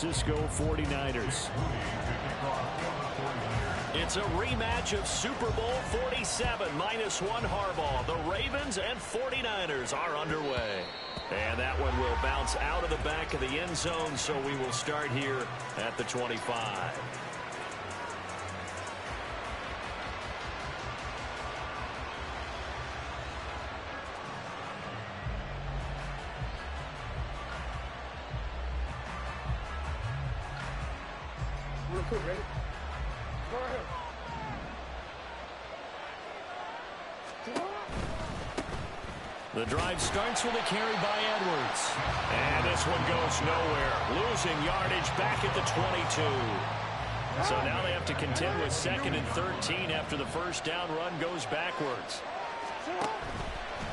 Francisco 49ers. It's a rematch of Super Bowl 47, -1 Harbaugh. The Ravens and 49ers are underway. And that one will bounce out of the back of the end zone, so we will start here at the 25. Ready? Go ahead. The drive starts with a carry by Edwards. And this one goes nowhere. Losing yardage back at the 22. So now they have to contend with 2nd and 13 after the first down run goes backwards.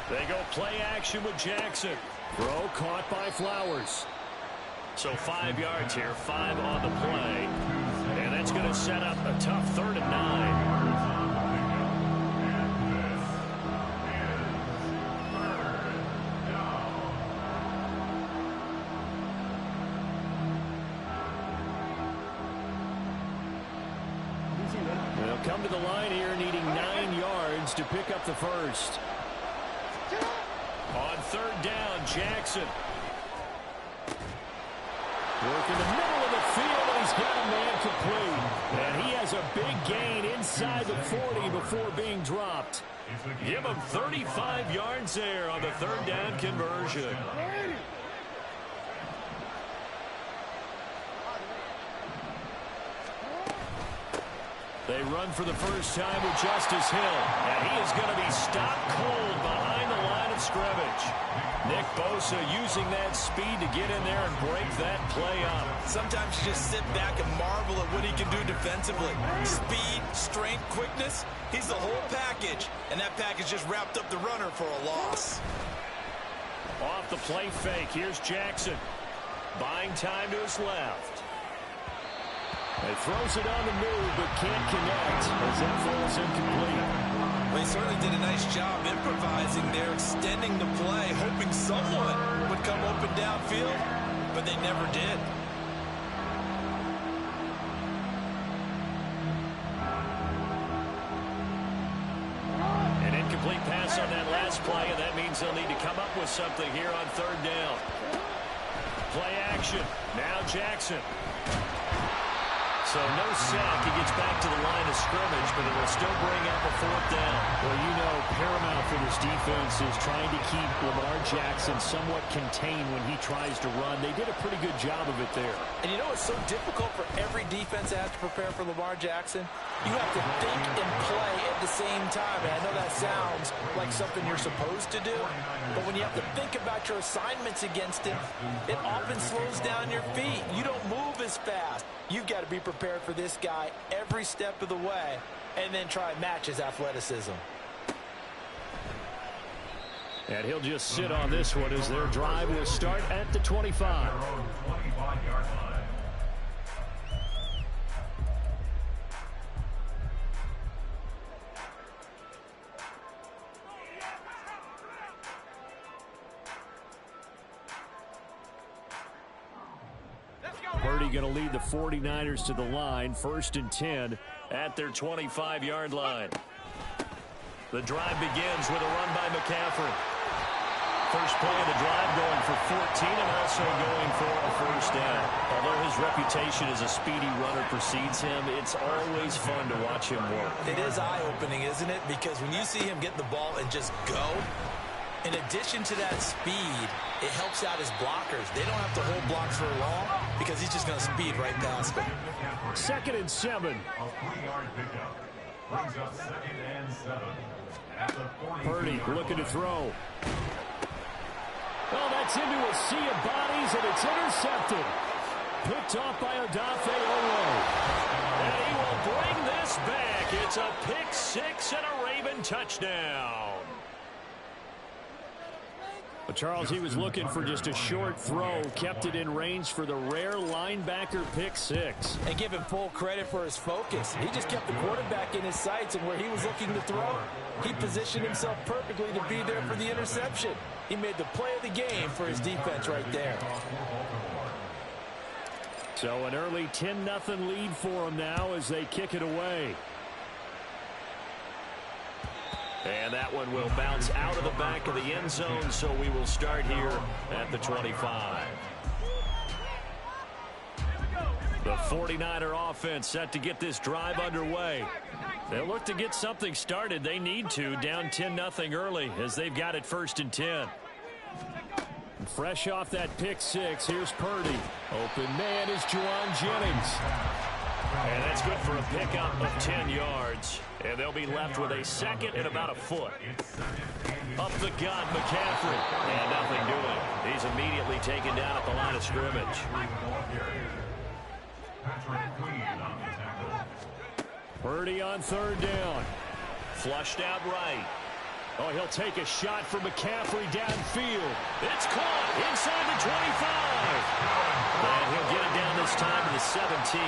They go play action with Jackson. Throw caught by Flowers. So 5 yards here, 5 on the play. And that's going to set up a tough 3rd and 9. They'll come to the line here needing 9 yards to pick up the first. On 3rd down, Jackson. Work in the middle of the field, and he's got a man complete. And he has a big gain inside the 40 before being dropped. Give him 35 yards there on the 3rd down conversion. They run for the first time with Justice Hill. And he is going to be stopped cold behind the line of scrimmage. Nick Bosa using that speed to get in there and break that play up. Sometimes you just sit back and marvel at what he can do defensively. Speed, strength, quickness. He's the whole package. And that package just wrapped up the runner for a loss. Off the play fake. Here's Jackson. Buying time to his left. He throws it on the move, but can't connect as that falls incomplete. They certainly did a nice job improvising there, extending the play, hoping someone would come open downfield, but they never did. An incomplete pass on that last play, and that means they'll need to come up with something here on 3rd down. Play action. Now Jackson. So no sack. He gets back to the line of scrimmage, but it will still bring up a 4th down. Well, you know, paramount for this defense is trying to keep Lamar Jackson somewhat contained when he tries to run. They did a pretty good job of it there. And you know it's so difficult for every defense that has to prepare for Lamar Jackson? You have to think and play at the same time. And I know that sounds like something you're supposed to do, but when you have to think about your assignments against him, it often slows down your feet. You don't move as fast. You've got to be prepared for this guy every step of the way and then try and match his athleticism. And he'll just sit on this one as their drive will start at the 25. Purdy going to lead the 49ers to the line, 1st and 10 at their 25-yard line. The drive begins with a run by McCaffrey. First play of the drive going for 14 and also going for a 1st down. Although his reputation as a speedy runner precedes him, it's always fun to watch him work. It is eye-opening, isn't it? Because when you see him get the ball and just go, in addition to that speed, it helps out his blockers. They don't have to hold blocks for long because he's just going to speed right past them. 2nd and 7. Purdy looking to throw. Oh, that's into a sea of bodies, and it's intercepted. Picked off by Odafe Oweh. And he will bring this back. It's a pick 6 and a Raven touchdown. But Charles, he was looking for just a short throw, kept it in range for the rare linebacker pick 6. And give him full credit for his focus. He just kept the quarterback in his sights, and where he was looking to throw, he positioned himself perfectly to be there for the interception. He made the play of the game for his defense right there. So an early 10-0 lead for them now as they kick it away. And that one will bounce out of the back of the end zone, so we will start here at the 25. The 49er offense set to get this drive underway. They'll look to get something started. They need to, down 10-0 early as they've got it 1st and 10. Fresh off that pick six, here's Purdy. Open man is Juwan Jennings. And that's good for a pickup of 10 yards. And they'll be left with a second and about a foot. Up the gun, McCaffrey. And nothing doing. He's immediately taken down at the line of scrimmage. Purdy on 3rd down. Flushed out right. Oh, he'll take a shot for McCaffrey downfield. It's caught inside the 25. And he'll get it down this time to the 17.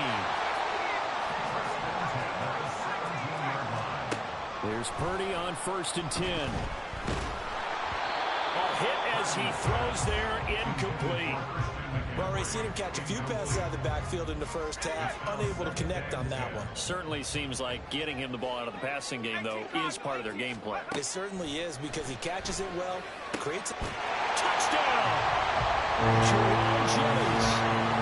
Here's Purdy on 1st and 10. A hit as he throws there, incomplete. Well, already seen him catch a few passes out of the backfield in the first half, unable to connect on that one. Certainly seems like getting him the ball out of the passing game, though, is part of their game plan. It certainly is because he catches it well, creates a touchdown. Juwan Jennings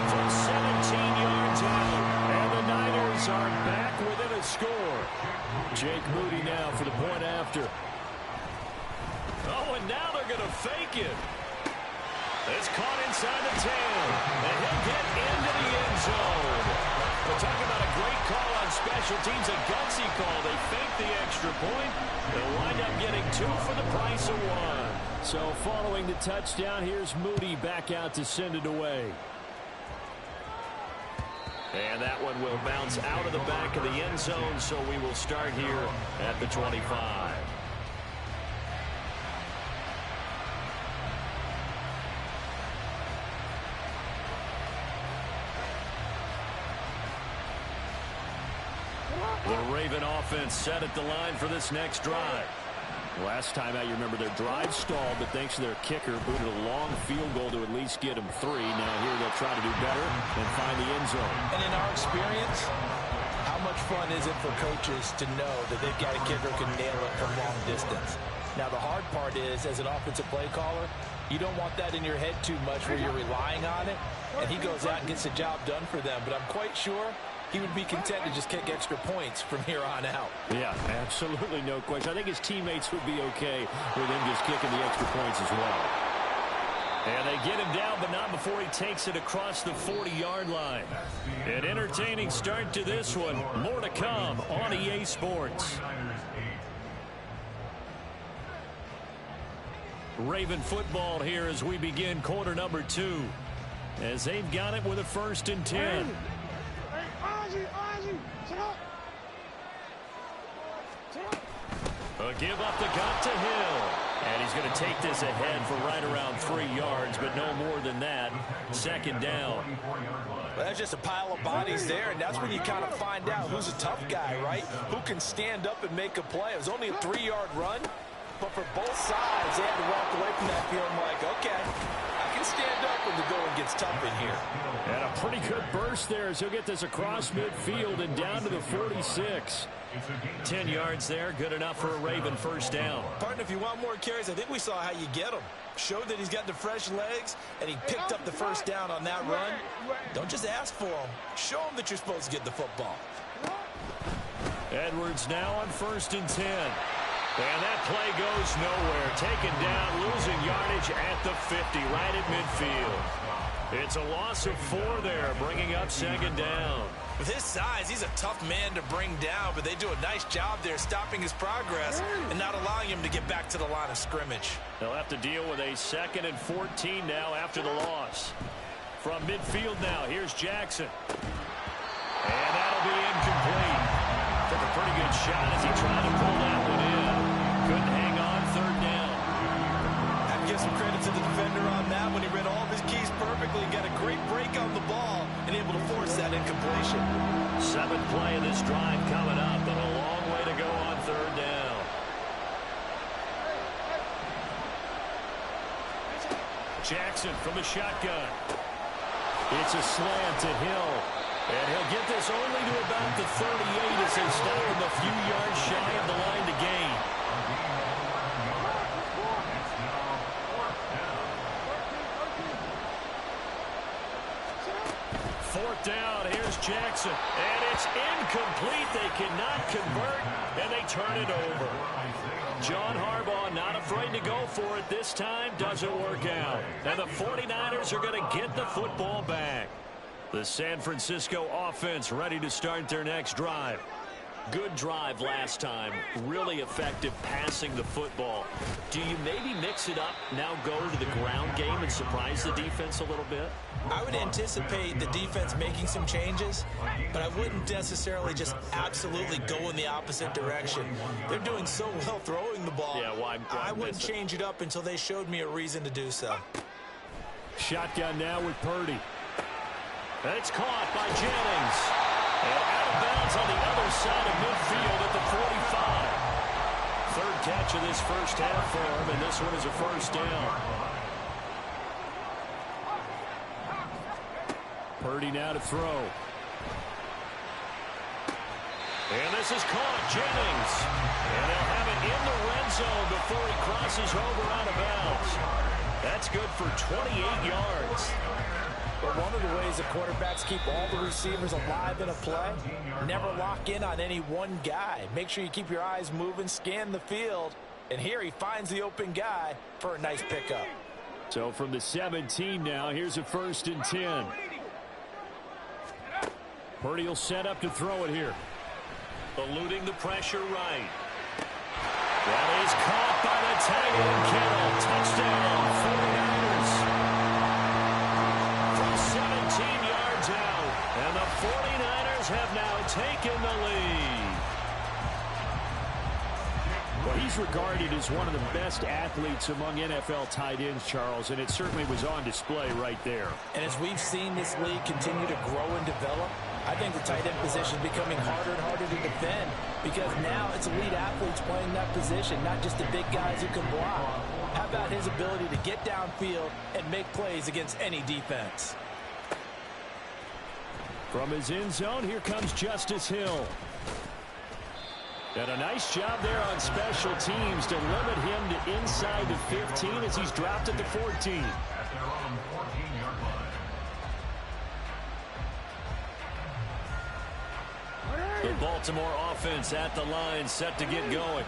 from 17 yards out, and the Niners are back within a score. Jake Moody now for the point after. Oh, and now they're going to fake it. It's caught inside the 10, and he'll get into the end zone. We're talking about a great call on special teams, a gutsy call. They fake the extra point. They'll wind up getting 2 for the price of 1. So following the touchdown, here's Moody back out to send it away. And that one will bounce out of the back of the end zone, so we will start here at the 25. The Raven offense set at the line for this next drive. Last time out, you remember their drive stalled, but thanks to their kicker, booted a long field goal to at least get them 3. Now here they'll try to do better and find the end zone. And in our experience, how much fun is it for coaches to know that they've got a kicker who can nail it from long distance? Now the hard part is, as an offensive play caller, you don't want that in your head too much where you're relying on it, and he goes out and gets the job done for them. But I'm quite sure he would be content to just kick extra points from here on out. Yeah, absolutely no question. I think his teammates would be okay with him just kicking the extra points as well. And they get him down, but not before he takes it across the 40-yard line. An entertaining start to this one. More to come on EA Sports. Raven football here as we begin quarter number 2. As they've got it with a 1st and 10. A give up the gut to Hill. And he's going to take this ahead for right around 3 yards, but no more than that. 2nd down. Well, that's just a pile of bodies there, and that's when you kind of find out who's a tough guy, right? Who can stand up and make a play. It was only a 3-yard run, but for both sides, they had to walk away from that field like, okay, I can stand up when the going gets tough in here. And a pretty good burst there as he'll get this across midfield and down to the 46. 10 yards there, good enough for a Raven 1st down. Partner, if you want more carries, I think we saw how you get them. Showed that he's got the fresh legs, and he picked up the 1st down on that run. Don't just ask for them. Show them that you're supposed to get the football. Edwards now on 1st and 10. And that play goes nowhere. Taken down, losing yardage at the 50, right at midfield. It's a loss of 4 there, bringing up 2nd down. With his size, he's a tough man to bring down, but they do a nice job there stopping his progress and not allowing him to get back to the line of scrimmage. They'll have to deal with a 2nd and 14 now after the loss. From midfield now, here's Jackson. And that'll be incomplete. Took a pretty good shot as he tried to pull that one in. Couldn't hang on 3rd down. I give some credit to the defender on that when he read all of his keys perfectly and got a great break on the ball and able to force that incompletion. 7th play of this drive coming up, but a long way to go on 3rd down. Jackson from the shotgun. It's a slant to Hill. And he'll get this only to about the 38 as they stop him a few yards shy of the line to gain. Fourth down, here's Jackson. And it's incomplete. They cannot convert, and they turn it over. John Harbaugh not afraid to go for it this time. Doesn't work out. And the 49ers are going to get the football back. The San Francisco offense ready to start their next drive. Good drive last time. Really effective passing the football. Do you maybe mix it up, now go to the ground game and surprise the defense a little bit? I would anticipate the defense making some changes, but I wouldn't necessarily just absolutely go in the opposite direction. They're doing so well throwing the ball. Yeah, why I wouldn't change it up until they showed me a reason to do so. Shotgun now with Purdy. It's caught by Jennings. And out of bounds on the other side of midfield at the 45. Third catch of this first half for him, and this one is a first down. Purdy now to throw. And this is caught, Jennings. And they'll have it in the red zone before he crosses over out of bounds. That's good for 28 yards. But one of the ways the quarterbacks keep all the receivers alive in a play, never lock in on any one guy. Make sure you keep your eyes moving, scan the field. And here he finds the open guy for a nice pickup. So from the 17 now, here's a 1st and 10. Purdy will set up to throw it here. Eluding the pressure right. That is caught by the tight end Kittle. Touchdown, 49ers. From 17 yards out. And the 49ers have now taken the lead. Well, he's regarded as one of the best athletes among NFL tight ends, Charles, and it certainly was on display right there. And as we've seen this league continue to grow and develop, I think the tight end position is becoming harder and harder to defend because now it's elite athletes playing that position, not just the big guys who can block. How about his ability to get downfield and make plays against any defense? From his end zone, here comes Justice Hill. And a nice job there on special teams to limit him to inside the 15 as he's dropped at the 14. The Baltimore offense at the line, set to get going.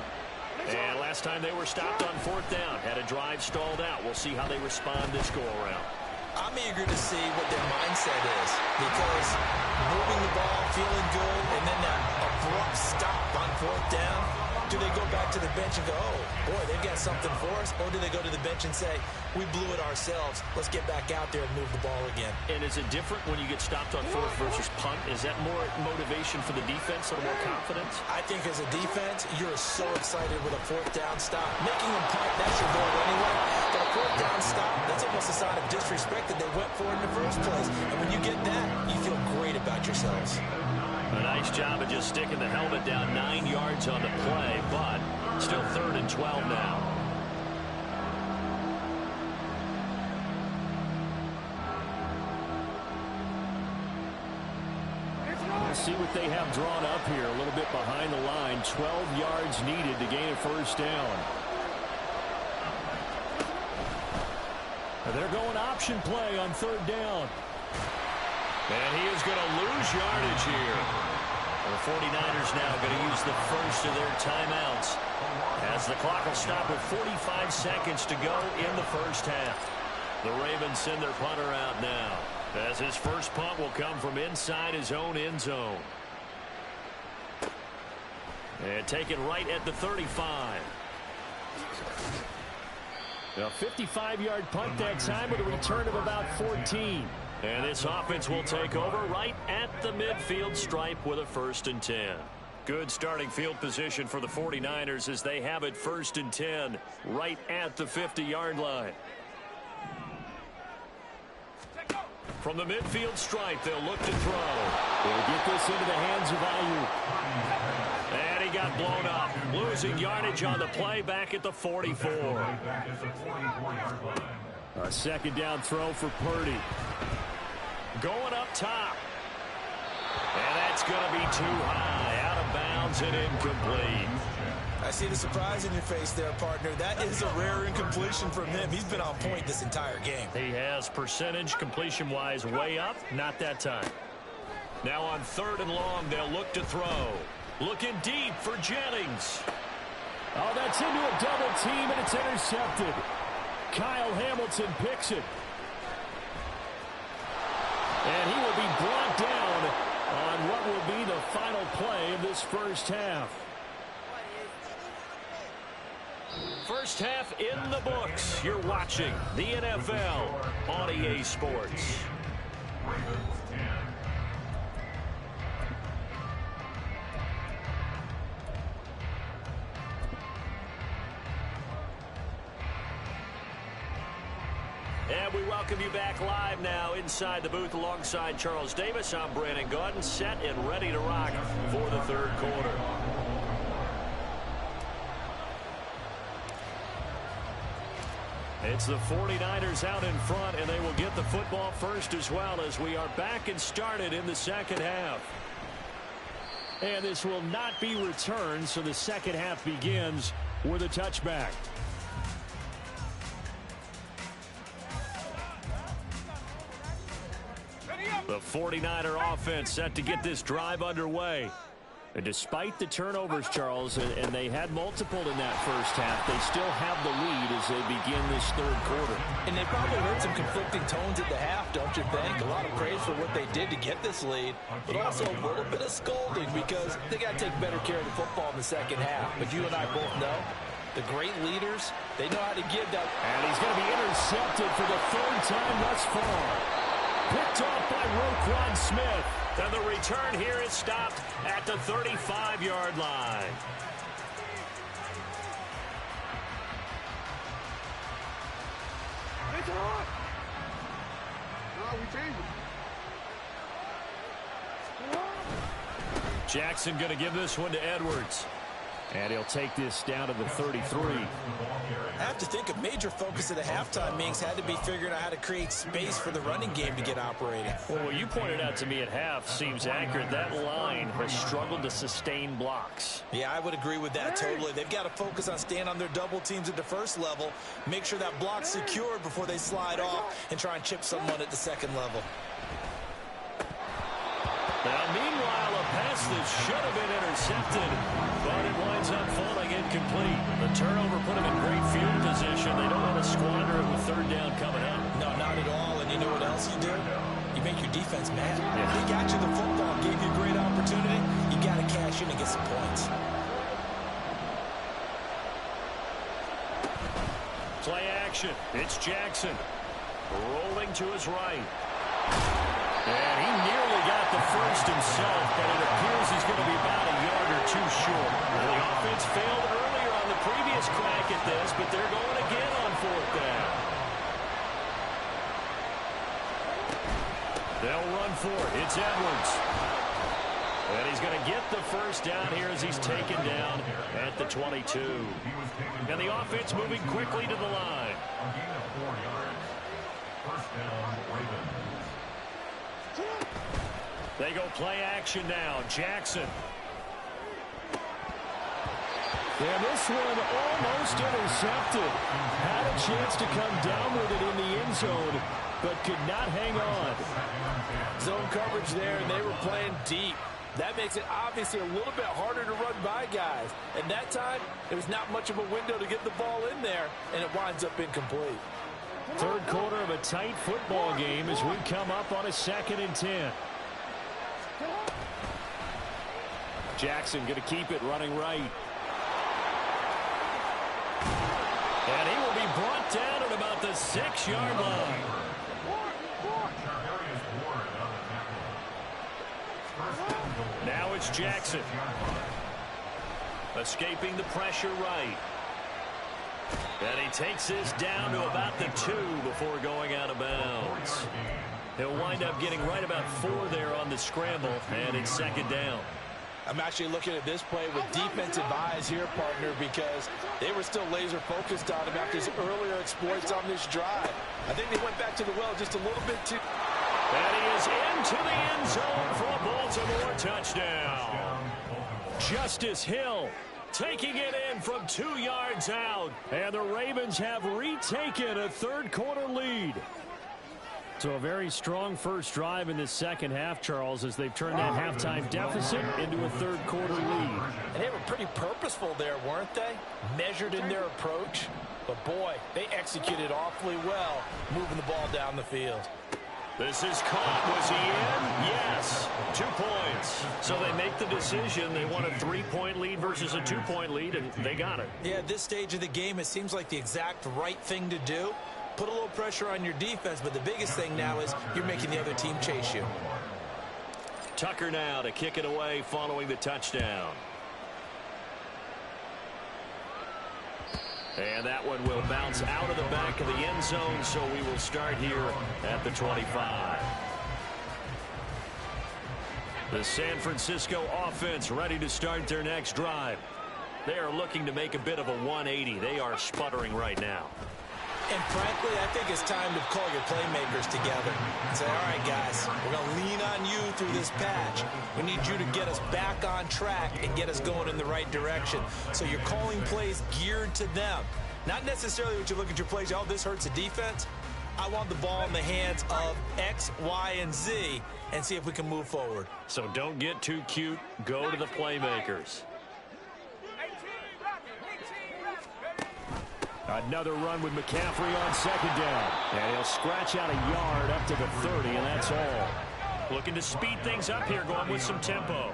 And last time they were stopped on 4th down, had a drive stalled out. We'll see how they respond this go-around. I'm eager to see what their mindset is because moving the ball, feeling good, and then that abrupt stop on 4th down, do they go back to the bench and go, oh, boy, they've got something for us? Or do they go to the bench and say, we blew it ourselves. Let's get back out there and move the ball again. And is it different when you get stopped on 4th versus punt? Is that more motivation for the defense, a little more confidence? I think as a defense, you're so excited with a 4th down stop. Making them punt, that's your goal anyway. But a 4th down stop, that's almost a sign of disrespect that they went for in the first place. And when you get that, you feel great about yourselves. A nice job of just sticking the helmet down 9 yards on the play, but still 3rd and 12 now. Let's see what they have drawn up here. A little bit behind the line. 12 yards needed to gain a 1st down. They're going option play on 3rd down. And he is going to lose yardage here. The 49ers now going to use the first of their timeouts as the clock will stop with 45 seconds to go in the first half. The Ravens send their punter out now as his first punt will come from inside his own end zone. And taken right at the 35. A 55-yard punt that time with a return of about 14. And this offense will take over right at the midfield stripe with a 1st and 10. Good starting field position for the 49ers as they have it 1st and 10 right at the 50-yard line. From the midfield stripe, they'll look to throw. They'll get this into the hands of Ayuk. And he got blown up. Losing yardage on the play back at the 44. A 2nd down throw for Purdy. Going up top. And that's going to be too high. Out of bounds and incomplete. I see the surprise in your face there, partner. That is a rare incompletion from him. He's been on point this entire game. He has percentage completion-wise way up. Not that time. Now on 3rd and long, they'll look to throw. Looking deep for Jennings. Oh, that's into a double team, and it's intercepted. Kyle Hamilton picks it. And he will be brought down on what will be the final play of this first half. First half in the books. You're watching the NFL on EA Sports. And we welcome you back live now inside the booth alongside Charles Davis. I'm Brandon Gaudin, set and ready to rock for the 3rd quarter. It's the 49ers out in front, and they will get the football first as well as we are back and started in the second half. And this will not be returned, so the second half begins with a touchback. The 49er offense set to get this drive underway. And despite the turnovers, Charles, and they had multiple in that first half, they still have the lead as they begin this 3rd quarter. And they probably heard some conflicting tones at the half, don't you think? A lot of praise for what they did to get this lead, but also a little bit of scolding because they got to take better care of the football in the second half. But you and I both know the great leaders, they know how to give that. And he's going to be intercepted for the 3rd time thus far. Picked off by Roquan Smith. And the return here is stopped at the 35-yard line. It's hot. No, we changed it. Jackson going to give this one to Edwards. And he'll take this down to the 33. I have to think a major focus of the halftime meetings had to be figuring out how to create space for the running game to get operating. Well, what you pointed out to me at half seems accurate. That line has struggled to sustain blocks. Yeah, I would agree with that totally. They've got to focus on staying on their double teams at the first level, make sure that block's secured before they slide off and try and chip someone at the second level. Now, meanwhile, a pass that should have been intercepted, but it winds up falling incomplete. The turnover put them in great field position. They don't want to squander it with 3rd down coming up. No, not at all. And you know what else you do? You make your defense mad. Yeah. They got you the football, gave you a great opportunity. You got to cash in and get some points. Play action. It's Jackson rolling to his right. And he nearly got the first himself, but it appears he's going to be about a yard or two short. Well, the offense failed earlier on the previous crack at this, but they're going again on 4th down. They'll run for it. It's Edwards. And he's going to get the first down here as he's taken down at the 22. And the offense moving quickly to the line. They go play action now. Jackson. And this one almost intercepted. Had a chance to come down with it in the end zone, but could not hang on. Zone coverage there, and they were playing deep. That makes it obviously a little bit harder to run by guys. And that time, there was not much of a window to get the ball in there, and it winds up incomplete. 3rd quarter of a tight football game as we come up on a 2nd and 10. Jackson going to keep it running right. And he will be brought down at about the 6-yard line. Now it's Jackson. Escaping the pressure right. And he takes this down to about the 2 before going out of bounds. He'll wind up getting right about 4 there on the scramble, and it's 2nd down. I'm actually looking at this play with defensive eyes here, partner, because they were still laser focused on him after his earlier exploits on this drive. I think they went back to the well just a little bit too. And he is into the end zone for a Baltimore touchdown. Justice Hill taking it in from 2 yards out. And the Ravens have retaken a third-quarter lead. So a very strong first drive in the second half, Charles, as they've turned that halftime deficit into a third-quarter lead. And they were pretty purposeful there, weren't they? Measured in their approach. But, boy, they executed awfully well, moving the ball down the field. This is caught. Was he in? Yes. 2 points. So they make the decision. They want a 3-point lead versus a 2-point lead, and they got it. Yeah, at this stage of the game, it seems like the exact right thing to do. Put a little pressure on your defense, but the biggest thing now is you're making the other team chase you. Tucker now to kick it away following the touchdown. And that one will bounce out of the back of the end zone, so we will start here at the 25. The San Francisco offense ready to start their next drive. They are looking to make a bit of a 180. They are sputtering right now. And frankly, I think it's time to call your playmakers together and say, all right, guys, we're going to lean on you through this patch. We need you to get us back on track and get us going in the right direction. So you're calling plays geared to them. Not necessarily what you look at your plays, oh, this hurts the defense. I want the ball in the hands of X, Y, and Z and see if we can move forward. So don't get too cute. Go to the playmakers. Another run with McCaffrey on second down. And he'll scratch out a yard up to the 30, and that's all. Looking to speed things up here, going with some tempo.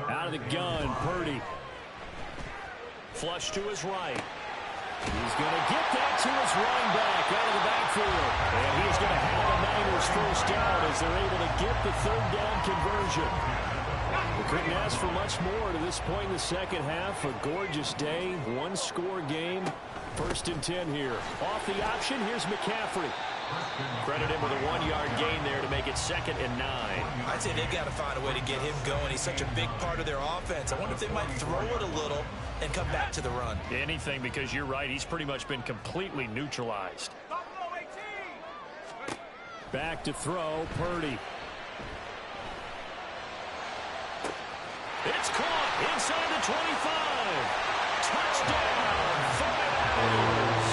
Out of the gun, Purdy. Flush to his right. He's going to get that to his running back out of the backfield. And he's going to have the Niners first down as they're able to get the third down conversion. We couldn't ask for much more to this point in the second half. A gorgeous day, one-score game. 1st and 10 here. Off the option, here's McCaffrey. Credit him with a 1-yard gain there to make it 2nd and 9. I'd say they've got to find a way to get him going. He's such a big part of their offense. I wonder if they might throw it a little and come back to the run. Anything, because you're right. He's pretty much been completely neutralized. Back to throw, Purdy. It's caught inside the 25. Touchdown, 49ers.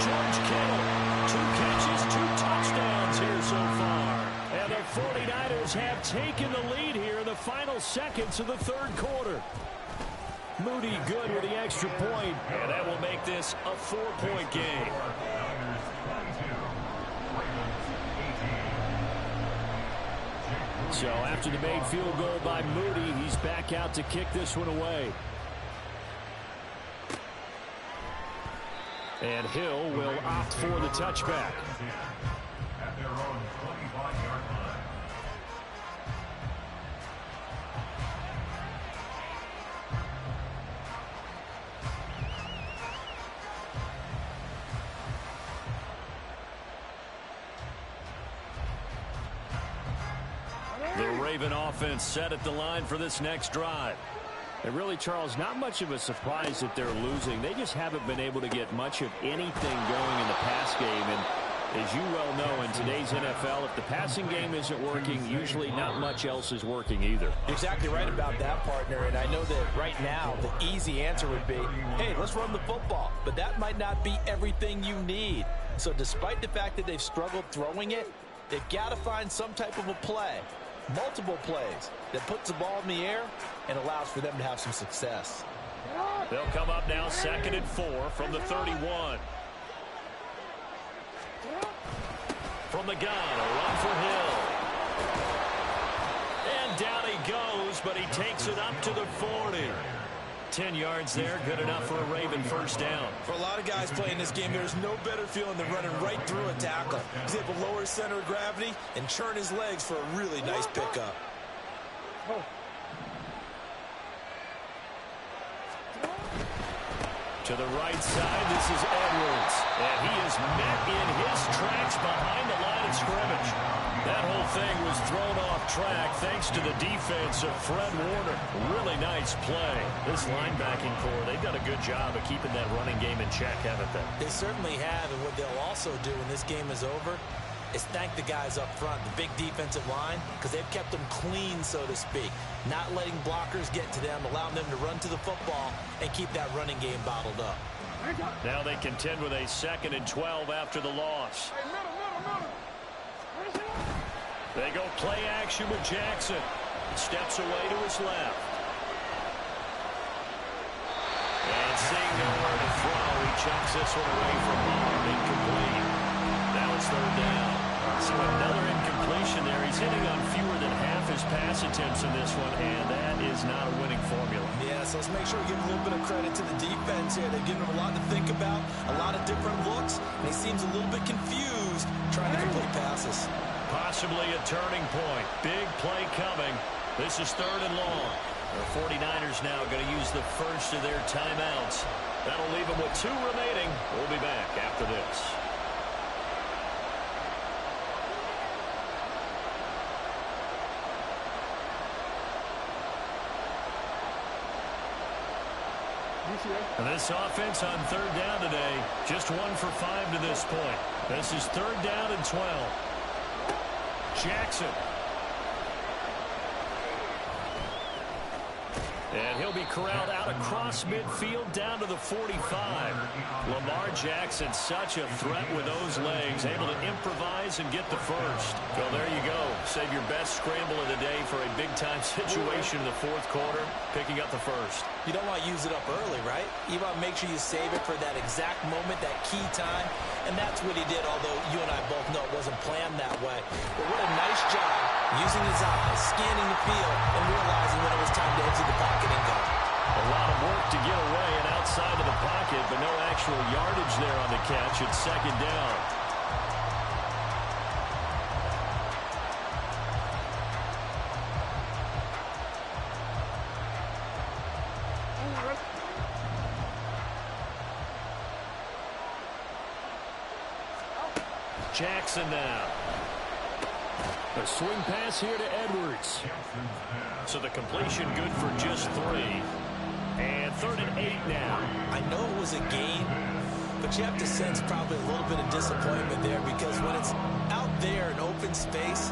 George Kittle, 2 catches, 2 touchdowns here so far. And the 49ers have taken the lead here in the final seconds of the third quarter. Moody good with the extra point, and that will make this a 4-point game. So after the made field goal by Moody, he's back out to kick this one away. And Hill will opt for the touchback. At their own 25-yard line. The Raven offense set at the line for this next drive. And really, Charles, not much of a surprise that they're losing. They just haven't been able to get much of anything going in the pass game. And as you well know, in today's NFL, if the passing game isn't working, usually not much else is working either. You're exactly right about that, partner. And I know that right now the easy answer would be, hey, let's run the football. But that might not be everything you need. So despite the fact that they've struggled throwing it, they've got to find some type of a play. Multiple plays that puts the ball in the air and allows for them to have some success. They'll come up now 2nd and 4 from the 31. From the gun, a run for Hill. And down he goes, but he takes it up to the 40. 10 yards there, good enough for a Raven first down. For a lot of guys playing this game, there's no better feeling than running right through a tackle. He's able to lower his center of gravity and churn his legs for a really nice pickup. To the right side, this is Edwards. And he is met in his tracks behind the line of scrimmage. That whole Everything was thrown off track thanks to the defense of Fred Warner. Really nice play. This linebacking core, they've done a good job of keeping that running game in check, haven't they? They certainly have, and what they'll also do when this game is over is thank the guys up front, the big defensive line, because they've kept them clean, so to speak. Not letting blockers get to them, allowing them to run to the football and keep that running game bottled up. Now they contend with a 2nd and 12 after the loss. They go play action with Jackson. Steps away to his left. And seeing nowhere to throw, he chucks this one away from home. Incomplete. Now it's 3rd down. So another incompletion there. He's hitting on fewer than half his pass attempts in this one, and that is not a winning formula. Yeah, so let's make sure we give a little bit of credit to the defense here. They've given him a lot to think about, a lot of different looks, and he seems a little bit confused trying to complete passes. Possibly a turning point. Big play coming. This is 3rd and long. The 49ers now going to use the first of their timeouts. That'll leave them with 2 remaining. We'll be back after this. And this offense on 3rd down today, just 1 for 5 to this point. This is 3rd down and 12. Jackson. And he'll be corralled out across midfield down to the 45. Lamar Jackson, such a threat with those legs, able to improvise and get the first. Well, there you go. Save your best scramble of the day for a big-time situation in the 4th quarter, picking up the first. You don't want to use it up early, right? You want to make sure you save it for that exact moment, that key time, and that's what he did, although you and I both know it wasn't planned that way. But what a nice job using his eyes, scanning the field, and realizing when it was time to exit the pocket and go. A lot of work to get away and outside of the pocket, but no actual yardage there on the catch. It's 2nd down. Jackson now. A swing pass here to Edwards. So the completion good for just 3. And 3rd and 8 now. I know it was a gain, but you have to sense probably a little bit of disappointment there because when it's out there in open space,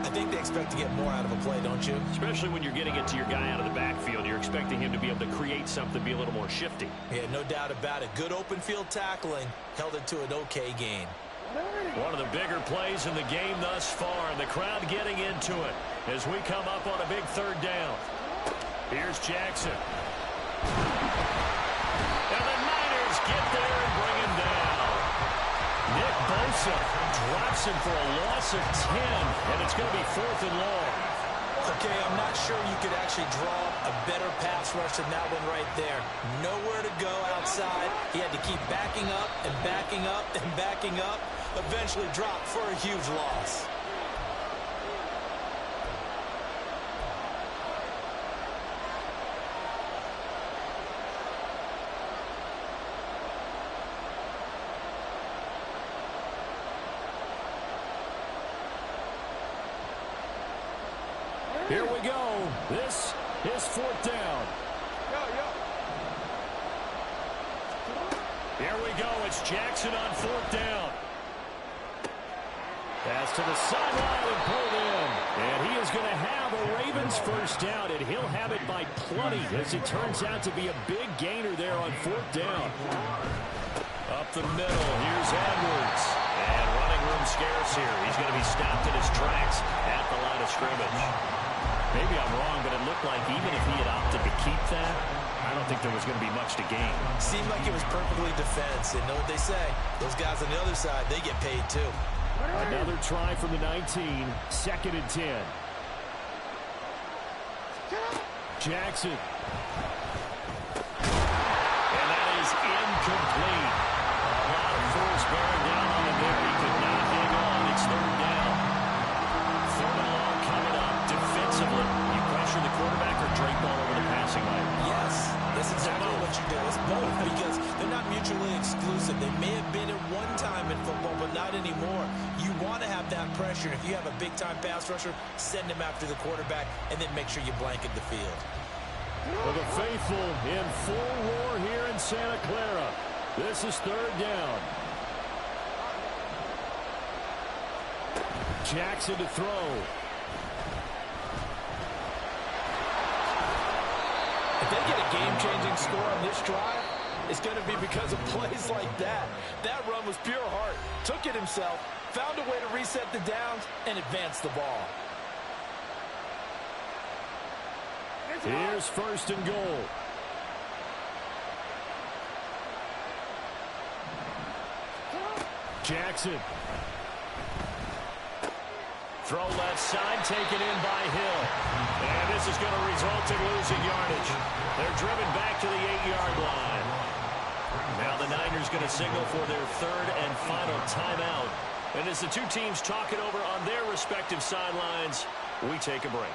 I think they expect to get more out of a play, don't you? Especially when you're getting it to your guy out of the backfield. You're expecting him to be able to create something, be a little more shifty. Yeah, no doubt about it. Good open field tackling held it to an okay gain. One of the bigger plays in the game thus far, and the crowd getting into it as we come up on a big 3rd down. Here's Jackson. And the Niners get there and bring him down. Nick Bosa drops him for a loss of 10, and it's going to be 4th and long. Okay, I'm not sure you could actually draw a better pass rush than that one right there. Nowhere to go outside. He had to keep backing up and backing up and backing up. Eventually dropped for a huge loss. Here we go. This is 4th down. Here we go. It's Jackson on 4th down. Pass to the sideline and pulled in. And he is going to have a Ravens first down, and he'll have it by plenty as it turns out to be a big gainer there on 4th down. Up the middle, here's Edwards. And running room scarce here. He's going to be stopped in his tracks at the line of scrimmage. Maybe I'm wrong, but it looked like even if he had opted to keep that, I don't think there was going to be much to gain. Seemed like it was perfectly defensive. And know what they say? Those guys on the other side, they get paid too. Another try from the 19. 2nd and 10. Jackson. And that is incomplete. A lot of force bearing down on him there. He could not hang on. It's 3rd down. 3rd and long coming up defensively. You pressure the quarterback or drape ball over the passing lane? Yes. That's exactly what you do. It's both because they're not mutually exclusive. They may have been at one time in football, but not anymore. You want to have that pressure. If you have a big-time pass rusher, send him after the quarterback, and then make sure you blanket the field. For the faithful in full roar here in Santa Clara. This is third down. Jackson to throw. If they get a game-changing score on this drive, it's going to be because of plays like that. That run was pure heart. Took it himself, found a way to reset the downs, and advance the ball. Here's first and goal. Jackson. Throw left side, taken in by Hill. And this is going to result in losing yardage. They're driven back to the 8-yard line. Now the Niners going to signal for their third and final timeout. And as the two teams talk it over on their respective sidelines, we take a break.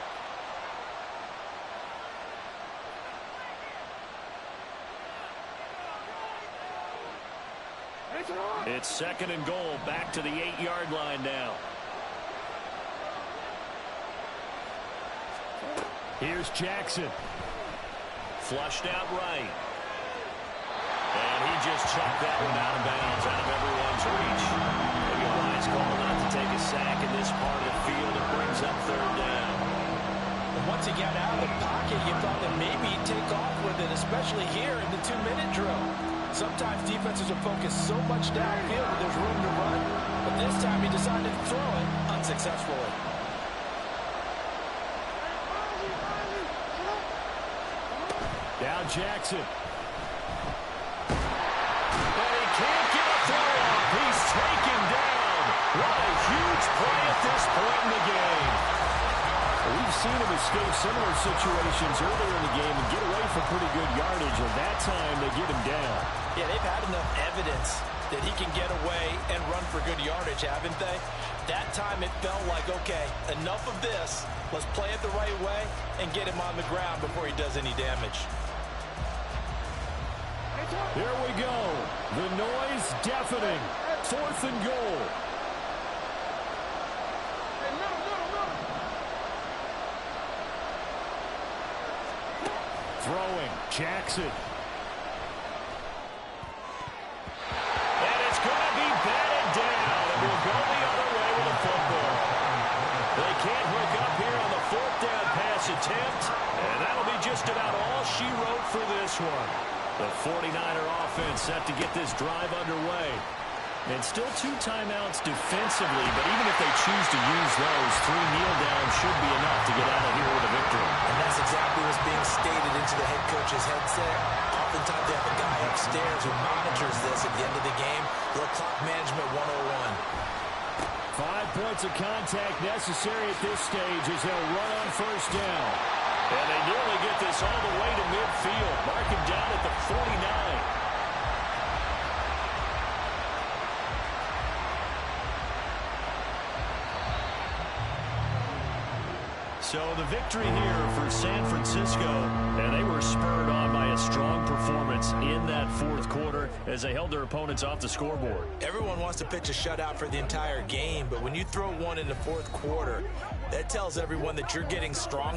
It's second and goal, back to the 8-yard line now. Here's Jackson. Flushed out right. And he just chucked that one out of bounds, out of everyone's reach. Maybe a wise call not to take a sack in this part of the field. It brings up third down. And once he got out of the pocket, you thought that maybe he'd take off with it, especially here in the 2-minute drill. Sometimes defenses are focused so much downfield that there's room to run, but this time he decided to throw it unsuccessfully. Now Jackson. But he can't get a throw off. He's taken down. What a huge play at this point in the game. We've seen him escape similar situations earlier in the game and get away from pretty good yardage, and that time they get him down. Yeah, they've had enough evidence that he can get away and run for good yardage, haven't they? That time it felt like, okay, enough of this. Let's play it the right way and get him on the ground before he does any damage. Here we go. The noise deafening. Fourth and goal. Throwing. Jackson. And it's going to be batted down. And we'll go the other way with the football. They can't hook up here on the fourth down pass attempt. And that'll be just about all she wrote for this one. The 49er offense set to get this drive underway. And still 2 timeouts defensively, but even if they choose to use those, 3 kneel downs should be enough to get out of here with a victory. And that's exactly what's being stated into the head coach's headset. Oftentimes they have a guy upstairs who monitors this at the end of the game. Little clock management 101. 5 points of contact necessary at this stage as they'll run on first down. And they nearly get this all the way to midfield. Mark him down at the 49. So the victory here for San Francisco, and they were spurred on by a strong performance in that fourth quarter as they held their opponents off the scoreboard. Everyone wants to pitch a shutout for the entire game, but when you throw one in the fourth quarter, that tells everyone that you're getting strong.